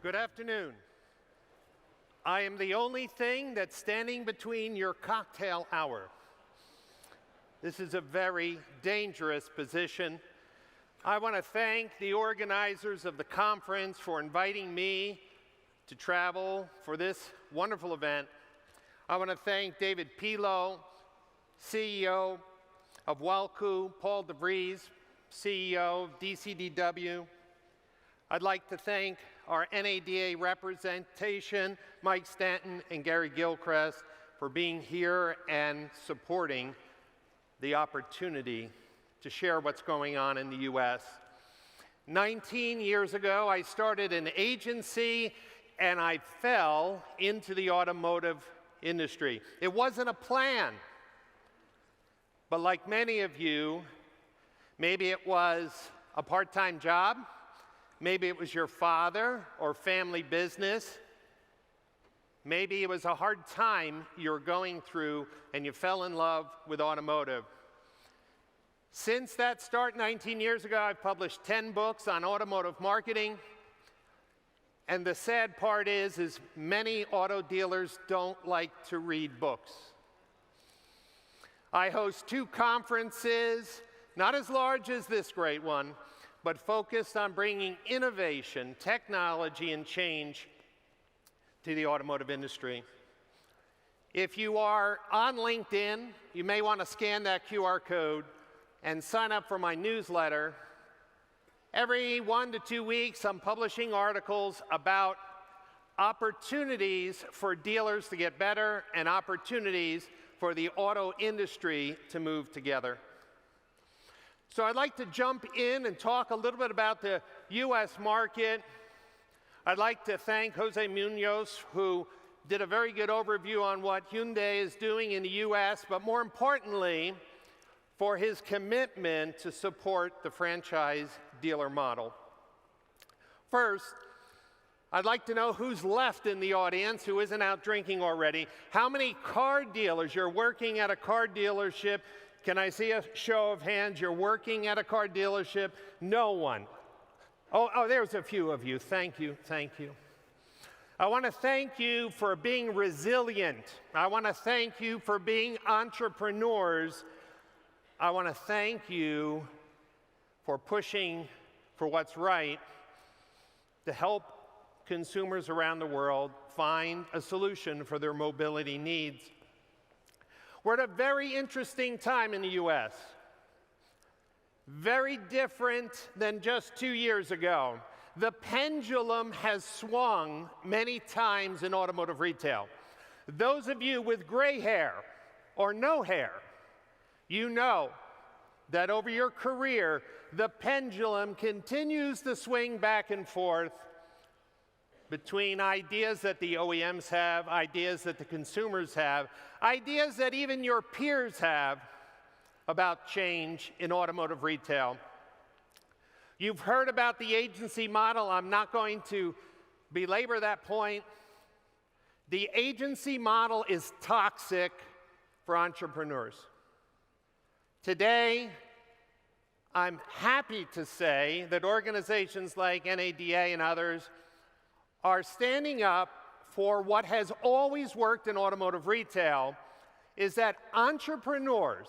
Good afternoon. I am the only thing that's standing between your cocktail hour. This is a very dangerous position. I want to thank the organizers of the conference for inviting me to travel for this wonderful event. I want to thank David Pilo, CEO of Walku, Paul DeVries, CEO of DCDW. I'd like to thank our NADA representation, Mike Stanton and Gary Gilchrist, for being here and supporting the opportunity to share what's going on in the US. 19 years ago, I started an agency and I fell into the automotive industry. It wasn't a plan, but like many of you, maybe it was a part-time job, maybe it was your father or family business, maybe it was a hard time you're going through and you fell in love with automotive. Since that start 19 years ago, I've published 10 books on automotive marketing. And the sad part is many auto dealers don't like to read books. I host 2 conferences, not as large as this great one, but focused on bringing innovation, technology, and change to the automotive industry. If you are on LinkedIn, you may want to scan that QR code and sign up for my newsletter. Every 1 to 2 weeks, I'm publishing articles about opportunities for dealers to get better and opportunities for the auto industry to move together. So I'd like to jump in and talk a little bit about the US market. I'd like to thank Jose Munoz, who did a very good overview on what Hyundai is doing in the US, but more importantly, for his commitment to support the franchise dealer model. First, I'd like to know who's left in the audience who isn't out drinking already. How many car dealers, you're working at a car dealership? Can I see a show of hands? You're working at a car dealership? No one. Oh, there's a few of you. Thank you, thank you. I want to thank you for being resilient. I want to thank you for being entrepreneurs. I want to thank you for pushing for what's right to help consumers around the world find a solution for their mobility needs. We're at a very interesting time in the US. Very different than just 2 years ago. The pendulum has swung many times in automotive retail. Those of you with gray hair or no hair, you know that over your career, the pendulum continues to swing back and forth between ideas that the OEMs have, ideas that the consumers have, ideas that even your peers have about change in automotive retail. You've heard about the agency model. I'm not going to belabor that point. The agency model is toxic for entrepreneurs. Today, I'm happy to say that organizations like NADA and others are standing up for what has always worked in automotive retail, is that entrepreneurs,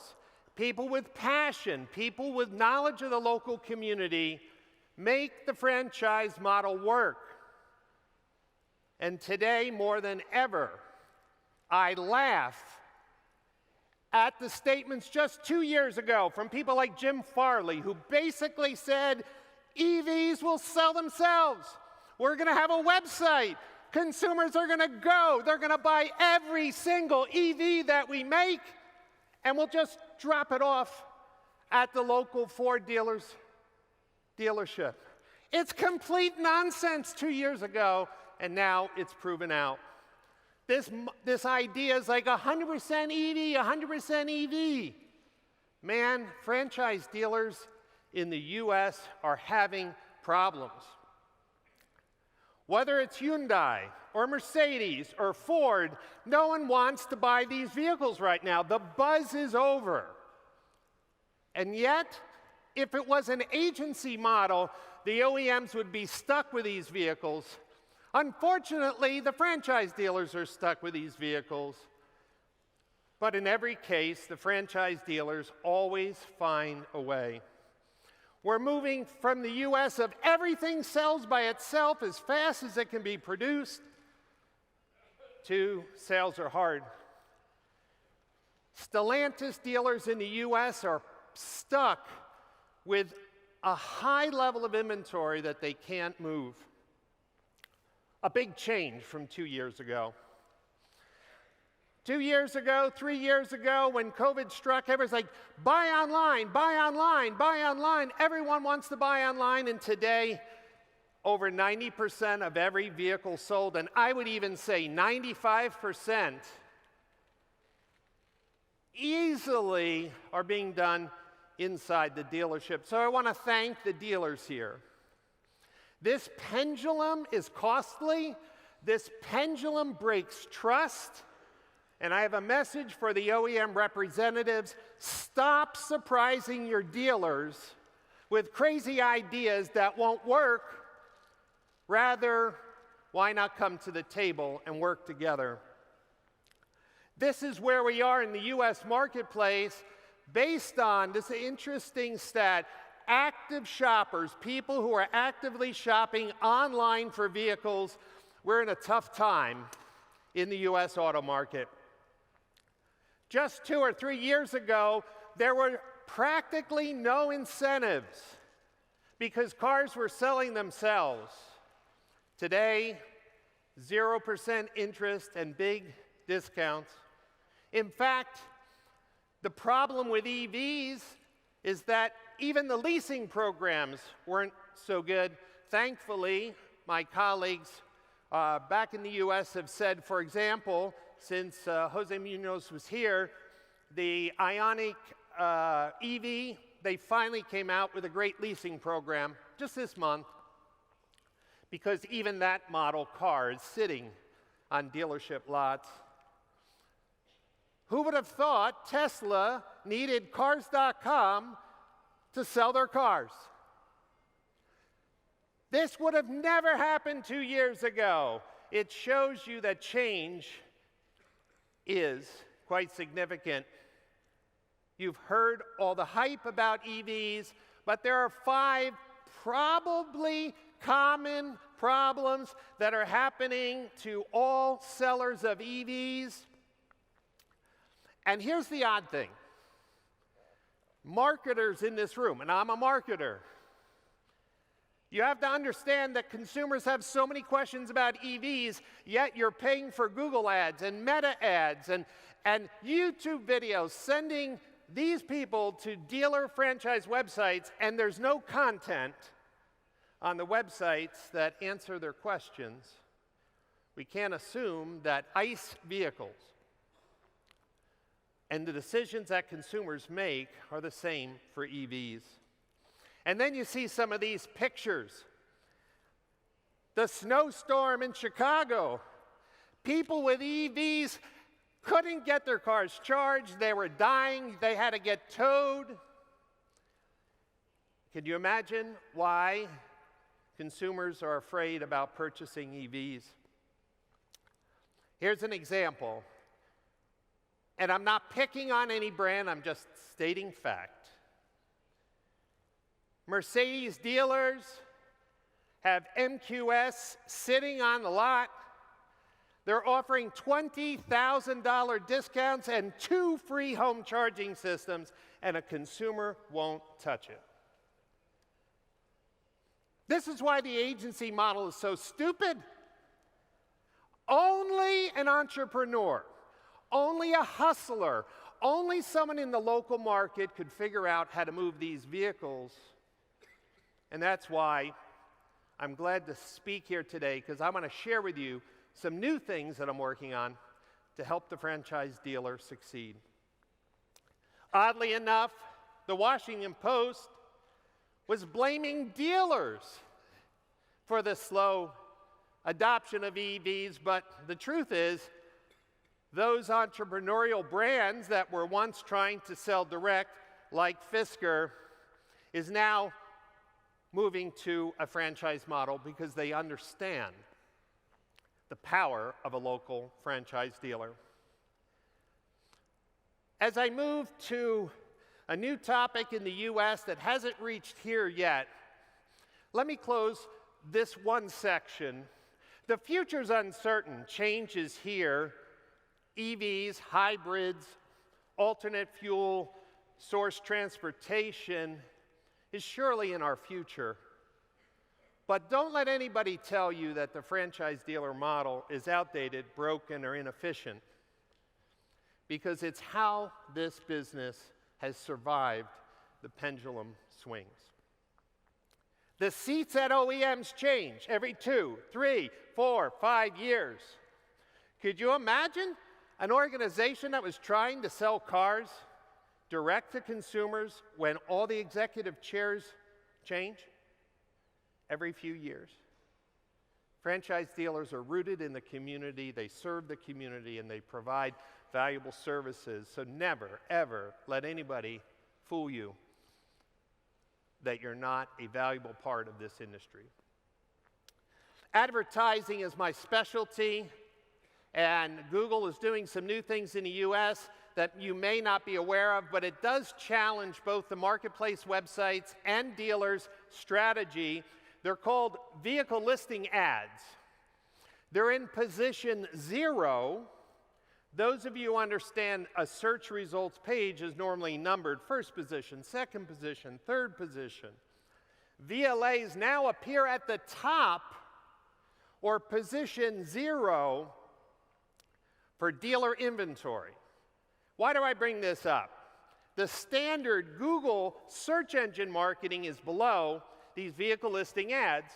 people with passion, people with knowledge of the local community, make the franchise model work. And today, more than ever, I laugh at the statements just 2 years ago from people like Jim Farley, who basically said, EVs will sell themselves. We're going to have a website. Consumers are going to go. They're going to buy every single EV that we make, and we'll just drop it off at the local Ford dealership. It's complete nonsense 2 years ago, and now it's proven out. This idea is like 100% EV, 100% EV. Man, franchise dealers in the US are having problems. Whether it's Hyundai or Mercedes or Ford, no one wants to buy these vehicles right now. The buzz is over. And yet, if it was an agency model, the OEMs would be stuck with these vehicles Unfortunately, the franchise dealers are stuck with these vehicles. But in every case, the franchise dealers always find a way. We're moving from the US of everything sells by itself as fast as it can be produced to sales are hard. Stellantis dealers in the US are stuck with a high level of inventory that they can't move. A big change from 2 years ago. 2 years ago, 3 years ago, when COVID struck, everyone's like, buy online, buy online, buy online. Everyone wants to buy online, and today, over 90% of every vehicle sold, and I would even say 95%, easily are being done inside the dealership. So I want to thank the dealers here. This pendulum is costly. This pendulum breaks trust. And I have a message for the OEM representatives. Stop surprising your dealers with crazy ideas that won't work. Rather, why not come to the table and work together? This is where we are in the US marketplace based on this interesting stat. Active shoppers, people who are actively shopping online for vehicles, we're in a tough time in the US auto market. Just 2 or 3 years ago, there were practically no incentives because cars were selling themselves. Today, 0% interest and big discounts. In fact, the problem with EVs is that even the leasing programs weren't so good. Thankfully, my colleagues back in the US have said, for example, since Jose Munoz was here, the Ioniq EV, they finally came out with a great leasing program just this month because even that model car is sitting on dealership lots. Who would have thought Tesla needed Cars.com to sell their cars? This would have never happened 2 years ago. It shows you that change is quite significant. You've heard all the hype about EVs, but there are 5 probably common problems that are happening to all sellers of EVs. And here's the odd thing. Marketers in this room, and I'm a marketer, you have to understand that consumers have so many questions about EVs, yet you're paying for Google ads and Meta ads and YouTube videos, sending these people to dealer franchise websites, and there's no content on the websites that answer their questions. We can't assume that ICE vehicles and the decisions that consumers make are the same for EVs. And then you see some of these pictures. The snowstorm in Chicago. People with EVs couldn't get their cars charged. They were dying. They had to get towed. Can you imagine why consumers are afraid about purchasing EVs? Here's an example. And I'm not picking on any brand, I'm just stating fact. Mercedes dealers have MQS sitting on the lot. They're offering $20,000 discounts and 2 free home charging systems, and a consumer won't touch it. This is why the agency model is so stupid. Only an entrepreneur, only a hustler, only someone in the local market could figure out how to move these vehicles. And that's why I'm glad to speak here today, because I want to share with you some new things that I'm working on to help the franchise dealer succeed. Oddly enough, the Washington Post was blaming dealers for the slow adoption of EVs, but the truth is, those entrepreneurial brands that were once trying to sell direct, like Fisker, is now moving to a franchise model because they understand the power of a local franchise dealer. As I move to a new topic in the U.S. that hasn't reached here yet, let me close this one section. The future's uncertain. Change is here. EVs, hybrids, alternate fuel source transportation is surely in our future. But don't let anybody tell you that the franchise dealer model is outdated, broken, or inefficient, because it's how this business has survived the pendulum swings. The seats at OEMs change every 2, 3, 4, 5 years. Could you imagine an organization that was trying to sell cars direct to consumers when all the executive chairs change every few years? Franchise dealers are rooted in the community, they serve the community, and they provide valuable services. So never, ever let anybody fool you that you're not a valuable part of this industry. Advertising is my specialty, and Google is doing some new things in the US that you may not be aware of, but it does challenge both the marketplace websites and dealers' strategy. They're called vehicle listing ads. They're in position 0. Those of you who understand a search results page is normally numbered first position, second position, third position. VLAs now appear at the top or position 0 for dealer inventory. Why do I bring this up? The standard Google search engine marketing is below. These vehicle listing ads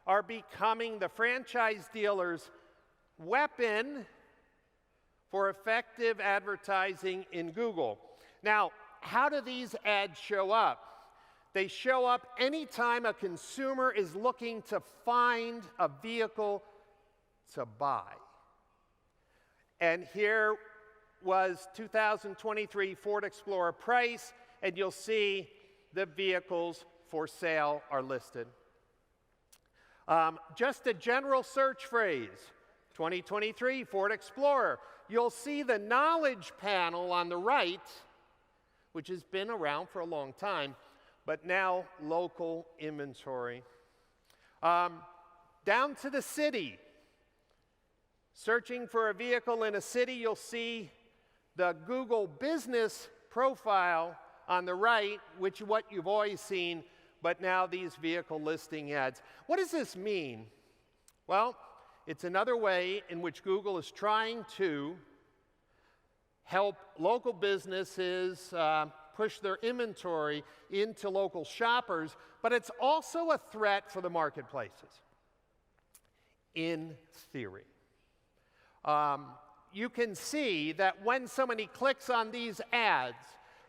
are becoming the franchise dealer's weapon for effective advertising in Google. Now, how do these ads show up? They show up anytime a consumer is looking to find a vehicle to buy. And here was 2023 Ford Explorer price, and you'll see the vehicles for sale are listed. Just a general search phrase, 2023 Ford Explorer. You'll see the knowledge panel on the right, which has been around for a long time, but now local inventory. Down to the city. Searching for a vehicle in a city, you'll see the Google business profile on the right, which is what you've always seen, but now these vehicle listing ads. What does this mean? Well, it's another way in which Google is trying to help local businesses push their inventory into local shoppers, but it's also a threat for the marketplaces, in theory. You can see that when somebody clicks on these ads,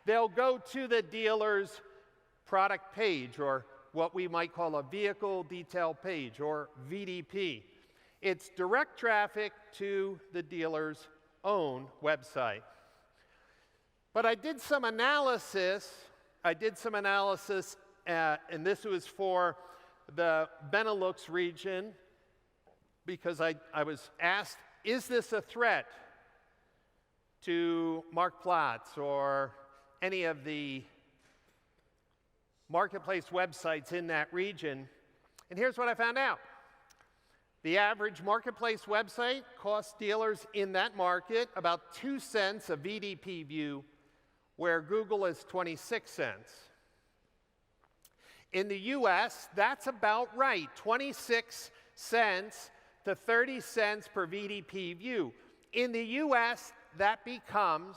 they'll go to the dealer's product page, or what we might call a vehicle detail page, or VDP. It's direct traffic to the dealer's own website. But I did some analysis, and this was for the Benelux region, because I was asked, is this a threat to Mark Platz or any of the marketplace websites in that region? And here's what I found out. The average marketplace website costs dealers in that market about 2 cents a VDP view, where Google is 26 cents. In the US, that's about right, 26 cents to 30 cents per VDP view. In the US, that becomes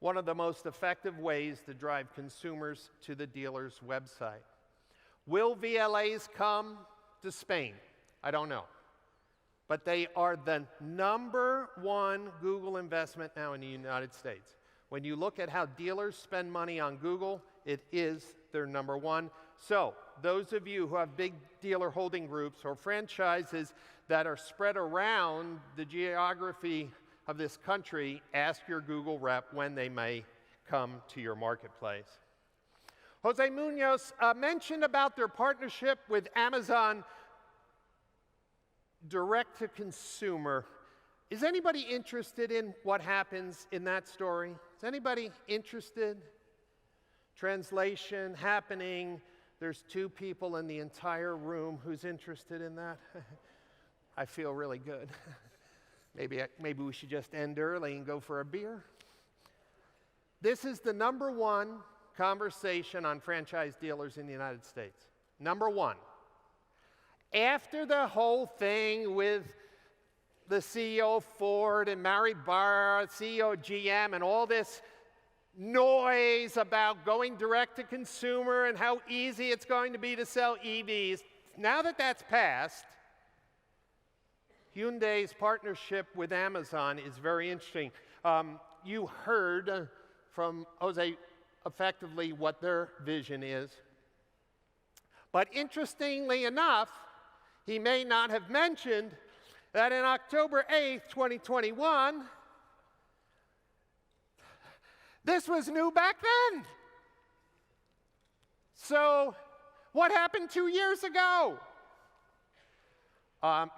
one of the most effective ways to drive consumers to the dealer's website. Will VLAs come to Spain? I don't know. But they are the #1 Google investment now in the United States. When you look at how dealers spend money on Google, it is their #1. So, those of you who have big dealer holding groups or franchises that are spread around the geography of this country, ask your Google rep when they may come to your marketplace. Jose Munoz mentioned about their partnership with Amazon direct to consumer. Is anybody interested in what happens in that story? Is anybody interested? Translation happening. There's 2 people in the entire room who's interested in that. I feel really good. Maybe we should just end early and go for a beer. This is the #1 conversation on franchise dealers in the United States. #1. After the whole thing with the CEO of Ford and Mary Barra, CEO of GM, and all this noise about going direct to consumer and how easy it's going to be to sell EVs, now that that's passed, Hyundai's partnership with Amazon is very interesting. You heard from Jose effectively what their vision is. But interestingly enough, he may not have mentioned that in October 8th, 2021, this was new back then. So what happened 2 years ago?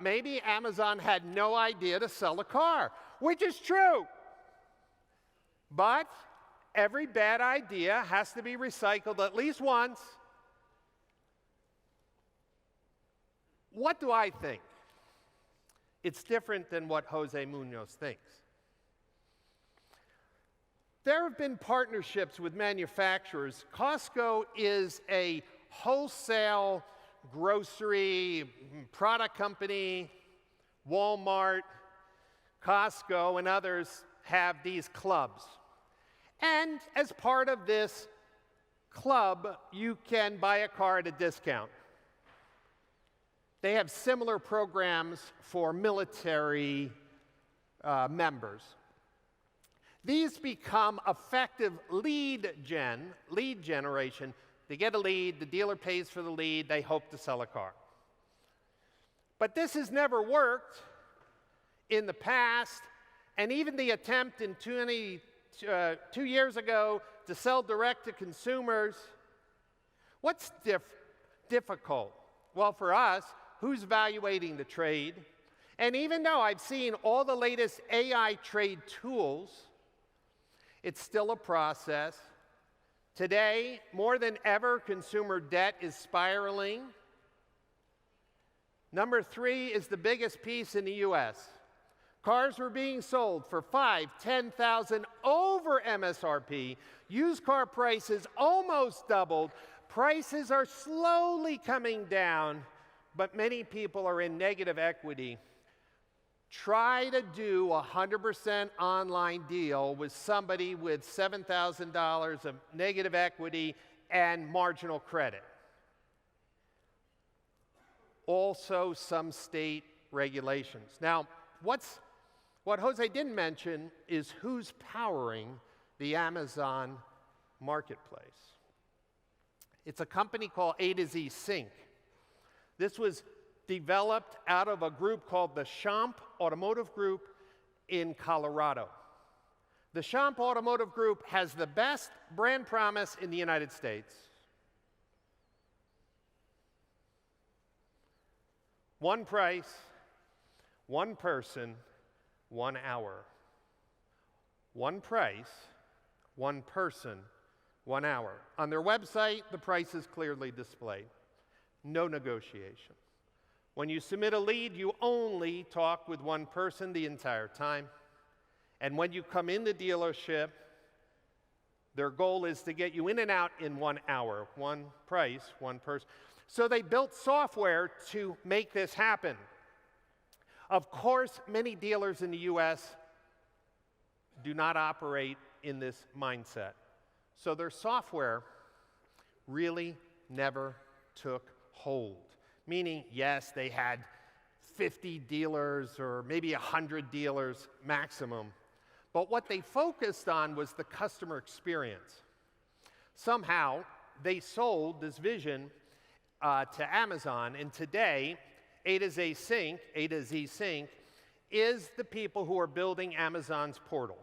Maybe Amazon had no idea to sell a car, which is true. But every bad idea has to be recycled at least once. What do I think? It's different than what Jose Munoz thinks. There have been partnerships with manufacturers. Costco is a wholesale grocery product company. Walmart, Costco, and others have these clubs. And as part of this club, you can buy a car at a discount. They have similar programs for military members. These become effective lead generation. They get a lead, the dealer pays for the lead, they hope to sell a car. But this has never worked in the past, and even the attempt in 2 years ago to sell direct to consumers, what's difficult? Well, for us, who's evaluating the trade? And even though I've seen all the latest AI trade tools, it's still a process. Today, more than ever, consumer debt is spiraling. Number 3 is the biggest piece in the US. Cars were being sold for $5,000, $10,000 over MSRP. Used car prices almost doubled. Prices are slowly coming down, but many people are in negative equity. Try to do a 100% online deal with somebody with $7,000 of negative equity and marginal credit. Also, some state regulations. Now, what Jose didn't mention is who's powering the Amazon marketplace. It's a company called A to Z Sync. This was developed out of a group called the Champ Automotive Group in Colorado. The Champ Automotive Group has the best brand promise in the United States. One price, one person, 1 hour. One price, one person, 1 hour. On their website, the price is clearly displayed. No negotiation. When you submit a lead, you only talk with one person the entire time. And when you come in the dealership, their goal is to get you in and out in 1 hour. One price, one person. So they built software to make this happen. Of course, many dealers in the US do not operate in this mindset. So their software really never took hold. Meaning, yes, they had 50 dealers or maybe 100 dealers maximum. But what they focused on was the customer experience. Somehow, they sold this vision to Amazon, and today, A to Z Sync is the people who are building Amazon's portal.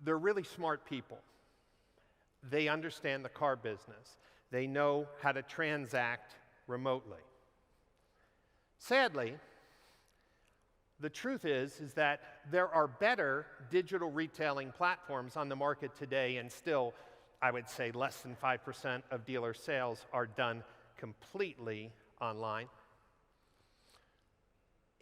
They're really smart people. They understand the car business. They know how to transact remotely. Sadly, the truth is that there are better digital retailing platforms on the market today, and still, I would say less than 5% of dealer sales are done completely online.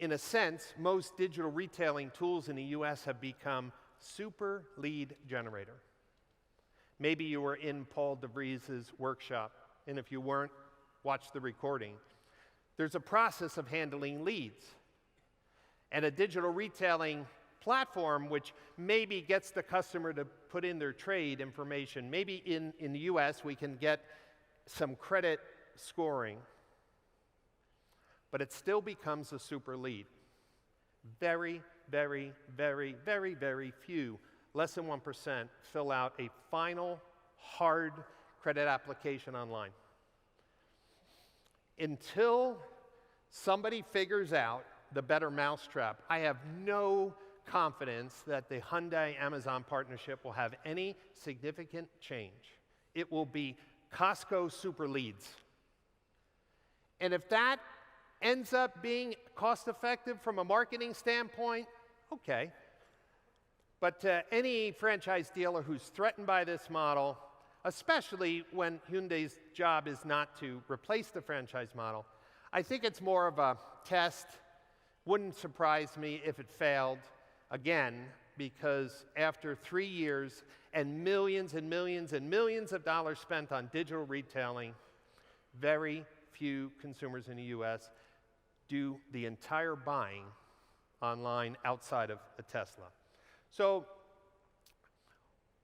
In a sense, most digital retailing tools in the US have become super lead generator. Maybe you were in Paul DeVries's workshop, and if you weren't, watch the recording. There's a process of handling leads. And a digital retailing platform which maybe gets the customer to put in their trade information. Maybe in the US we can get some credit scoring, but it still becomes a super lead. Very, very, very, very, very few, less than 1%, fill out a final hard credit application online. Until somebody figures out the better mousetrap, I have no confidence that the Hyundai-Amazon partnership will have any significant change. It will be Costco super leads. And if that ends up being cost-effective from a marketing standpoint, okay. But any franchise dealer who's threatened by this model, especially when Hyundai's job is not to replace the franchise model, I think it's more of a test. Wouldn't surprise me if it failed again, because after 3 years and millions and millions and millions of dollars spent on digital retailing, very few consumers in the US do the entire buying online outside of a Tesla. So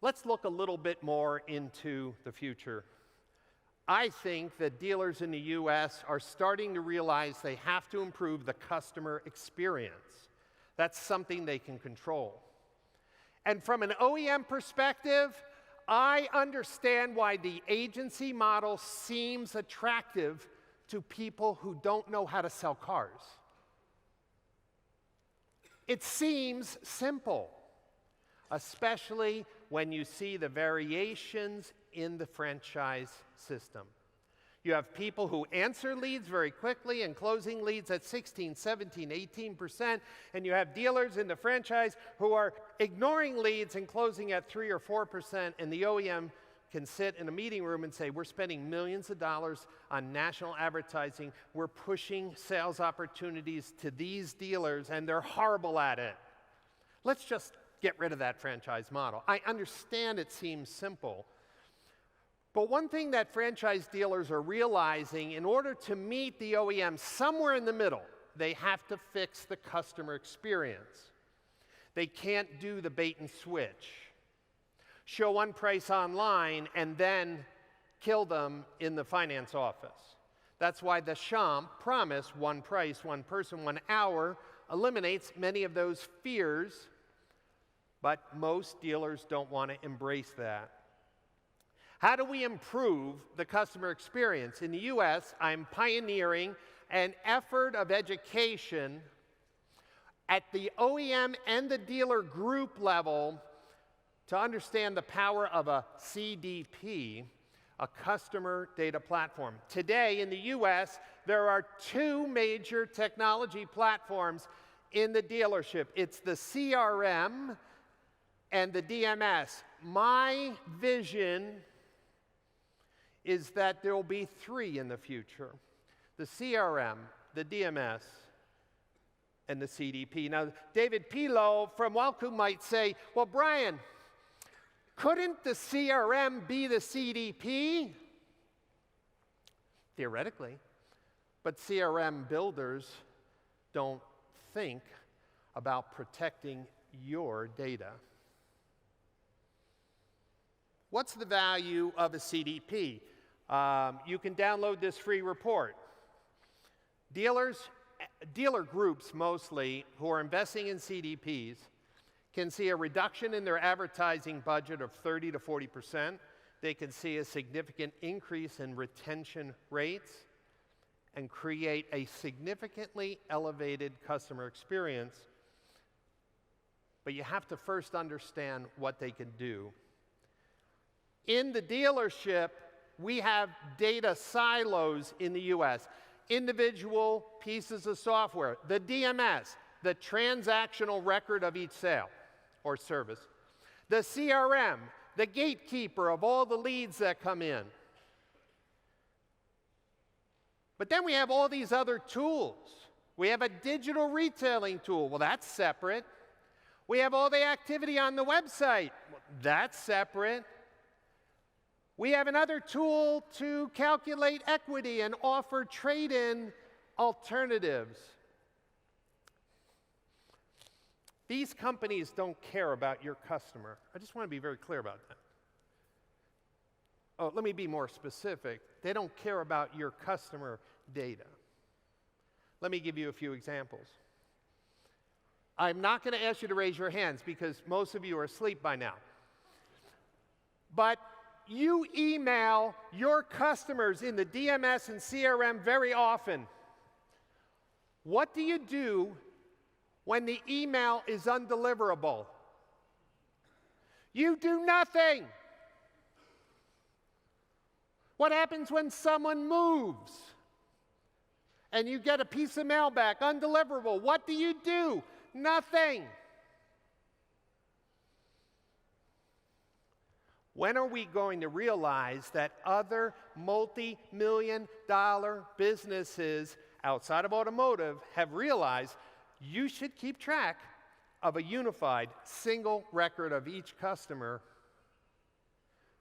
let's look a little bit more into the future. I think that dealers in the US are starting to realize they have to improve the customer experience. That's something they can control. And from an OEM perspective, I understand why the agency model seems attractive to people who don't know how to sell cars. It seems simple, especially when you see the variations in the franchise system. You have people who answer leads very quickly and closing leads at 16, 17, 18%, and you have dealers in the franchise who are ignoring leads and closing at 3 or 4%, and the OEM can sit in a meeting room and say, we're spending millions of dollars on national advertising, we're pushing sales opportunities to these dealers, and they're horrible at it. Let's just get rid of that franchise model. I understand it seems simple, but one thing that franchise dealers are realizing, in order to meet the OEM somewhere in the middle, they have to fix the customer experience. They can't do the bait and switch. Show one price online and then kill them in the finance office. That's why the Champ promise, one price, one person, 1 hour, eliminates many of those fears, but most dealers don't want to embrace that. How do we improve the customer experience? In the US, I'm pioneering an effort of education at the OEM and the dealer group level to understand the power of a CDP, a customer data platform. Today in the US, there are 2 major technology platforms in the dealership. It's the CRM and the DMS. My vision is that there will be 3 in the future: the CRM, the DMS, and the CDP. Now, David Pilo from Wellcome might say, well, Brian, couldn't the CRM be the CDP? Theoretically, but CRM builders don't think about protecting your data. What's the value of a CDP? You can download this free report. Dealer groups mostly who are investing in CDPs can see a reduction in their advertising budget of 30 to 40%. They can see a significant increase in retention rates and create a significantly elevated customer experience. But you have to first understand what they can do. In the dealership, we have data silos in the US. individual pieces of software, the DMS, the transactional record of each sale or service, the CRM, the gatekeeper of all the leads that come in. But then we have all these other tools. We have a digital retailing tool. Well, that's separate. We have all the activity on the website. Well, that's separate. We have another tool to calculate equity and offer trade-in alternatives. These companies don't care about your customer. I just want to be very clear about that. Oh, let me be more specific. They don't care about your customer data. Let me give you a few examples. I'm not going to ask you to raise your hands because most of you are asleep by now. But you email your customers in the DMS and CRM very often. What do you do when the email is undeliverable? You do nothing. What happens when someone moves and you get a piece of mail back, undeliverable? What do? Nothing. When are we going to realize that other multi-million-dollar businesses outside of automotive have realized you should keep track of a unified single record of each customer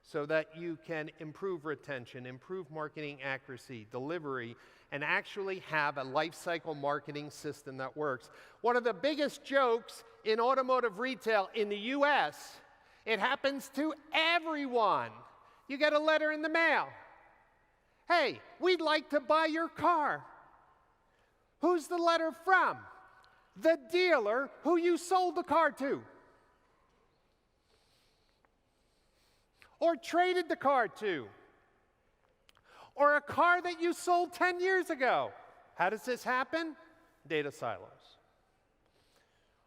so that you can improve retention, improve marketing accuracy, delivery, and actually have a life cycle marketing system that works? One of the biggest jokes in automotive retail in the US, it happens to everyone. You get a letter in the mail. Hey, we'd like to buy your car. Who's the letter from? The dealer who you sold the car to, or traded the car to, or a car that you sold 10 years ago. How does this happen? Data silos.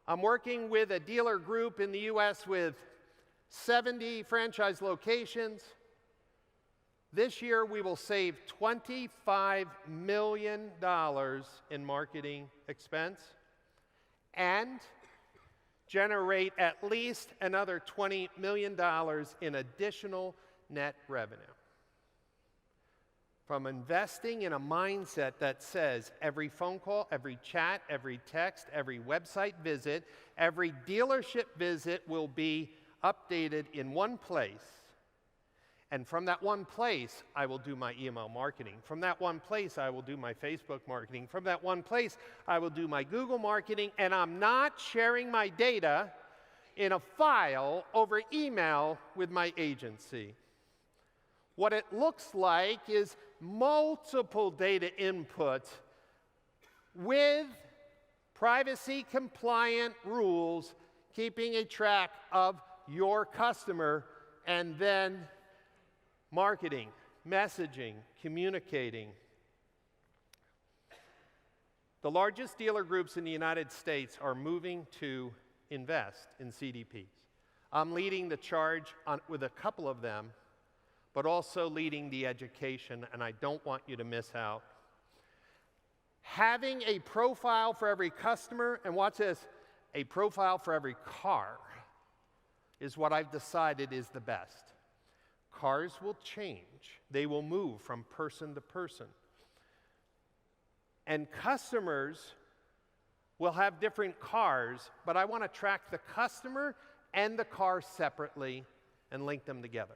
I'm working with a dealer group in the US with 70 franchise locations. This year we will save $25 million in marketing expense and generate at least another $20 million in additional net revenue. From investing in a mindset that says every phone call, every chat, every text, every website visit, every dealership visit will be updated in one place. And from that one place, I will do my email marketing. From that one place, I will do my Facebook marketing. From that one place, I will do my Google marketing. And I'm not sharing my data in a file over email with my agency. What it looks like is multiple data inputs with privacy-compliant rules, keeping a track of your customer, and then marketing, messaging, communicating. The largest dealer groups in the United States are moving to invest in CDPs. I'm leading the charge with a couple of them, but also leading the education, and I don't want you to miss out. Having a profile for every customer, and watch this, a profile for every car, is what I've decided is the best. Cars will change. They will move from person to person. And customers will have different cars, but I want to track the customer and the car separately and link them together.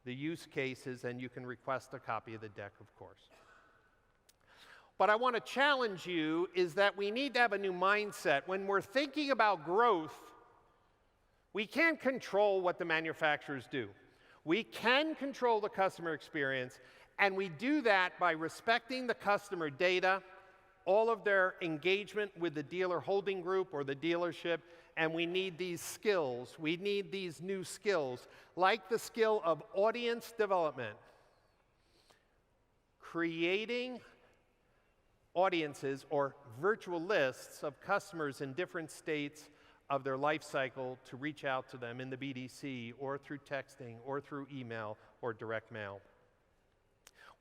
The use cases, and you can request a copy of the deck, of course. What I want to challenge you is that we need to have a new mindset. When we're thinking about growth, we can't control what the manufacturers do. We can control the customer experience, and we do that by respecting the customer data, all of their engagement with the dealer holding group or the dealership, and we need these skills. We need these new skills, like the skill of audience development, creating audiences or virtual lists of customers in different states of their life cycle to reach out to them in the BDC or through texting or through email or direct mail.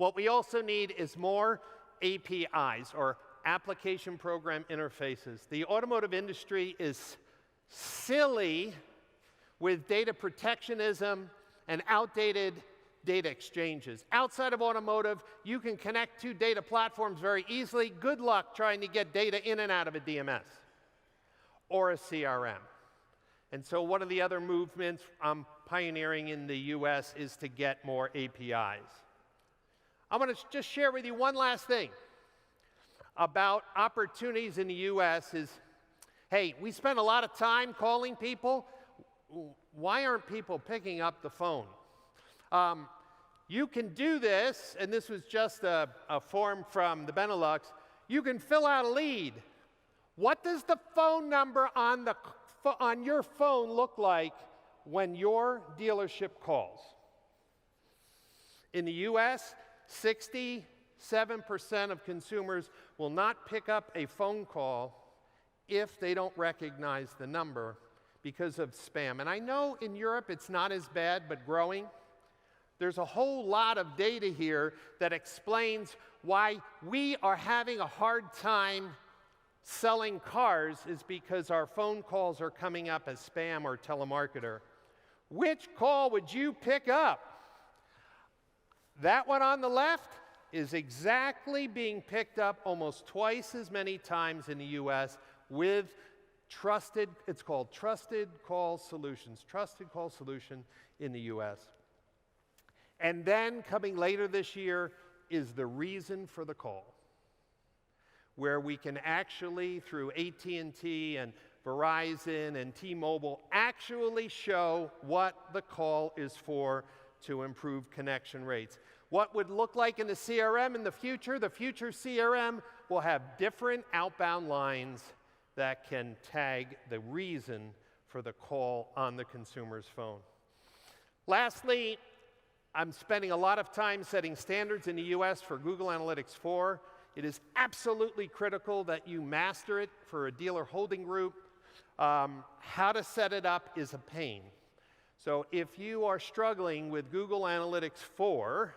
What we also need is more APIs, or application program interfaces. The automotive industry is silly with data protectionism and outdated data exchanges. Outside of automotive, you can connect two data platforms very easily. Good luck trying to get data in and out of a DMS or a CRM. And so one of the other movements I'm pioneering in the US is to get more APIs. I want to just share with you one last thing about opportunities in the US is, hey, we spend a lot of time calling people. Why aren't people picking up the phone? You can do this, and this was just a form from the Benelux. You can fill out a lead. What does the phone number on your phone look like when your dealership calls? In the US, 67% of consumers will not pick up a phone call if they don't recognize the number because of spam. And I know in Europe it's not as bad, but growing. There's a whole lot of data here that explains why we are having a hard time selling cars is because our phone calls are coming up as spam or telemarketer. Which call would you pick up? That one on the left is exactly being picked up almost twice as many times in the US with it's called Trusted Call Solutions, Trusted Call Solution in the US. And then coming later this year is the reason for the call, where we can actually, through AT&T and Verizon and T-Mobile, actually show what the call is for to improve connection rates. What would look like in the CRM in the future CRM will have different outbound lines that can tag the reason for the call on the consumer's phone. Lastly, I'm spending a lot of time setting standards in the US for Google Analytics 4. It is absolutely critical that you master it for a dealer holding group. How to set it up is a pain. So if you are struggling with Google Analytics 4,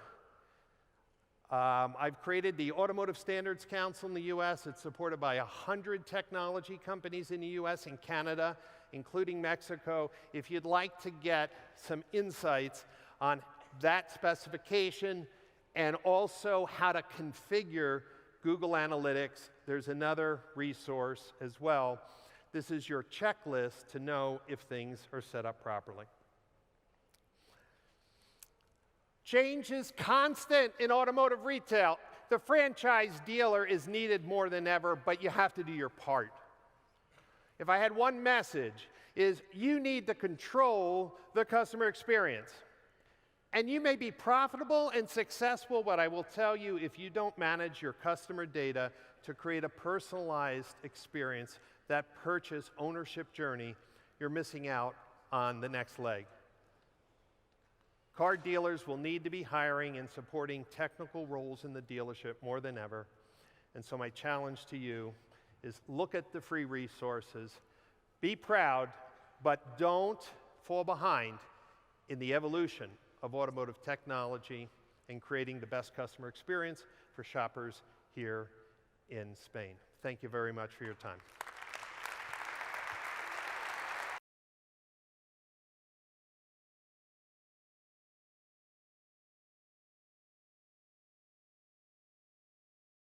I've created the Automotive Standards Council in the US. It's supported by 100 technology companies in the US and Canada, including Mexico. If you'd like to get some insights on that specification and also how to configure Google Analytics, there's another resource as well. This is your checklist to know if things are set up properly. Change is constant in automotive retail. The franchise dealer is needed more than ever, but you have to do your part. If I had one message, is you need to control the customer experience. And you may be profitable and successful, but I will tell you, if you don't manage your customer data to create a personalized experience, that purchase ownership journey, you're missing out on the next leg. Car dealers will need to be hiring and supporting technical roles in the dealership more than ever. And so my challenge to you is look at the free resources, be proud, but don't fall behind in the evolution of automotive technology and creating the best customer experience for shoppers here in Spain. Thank you very much for your time.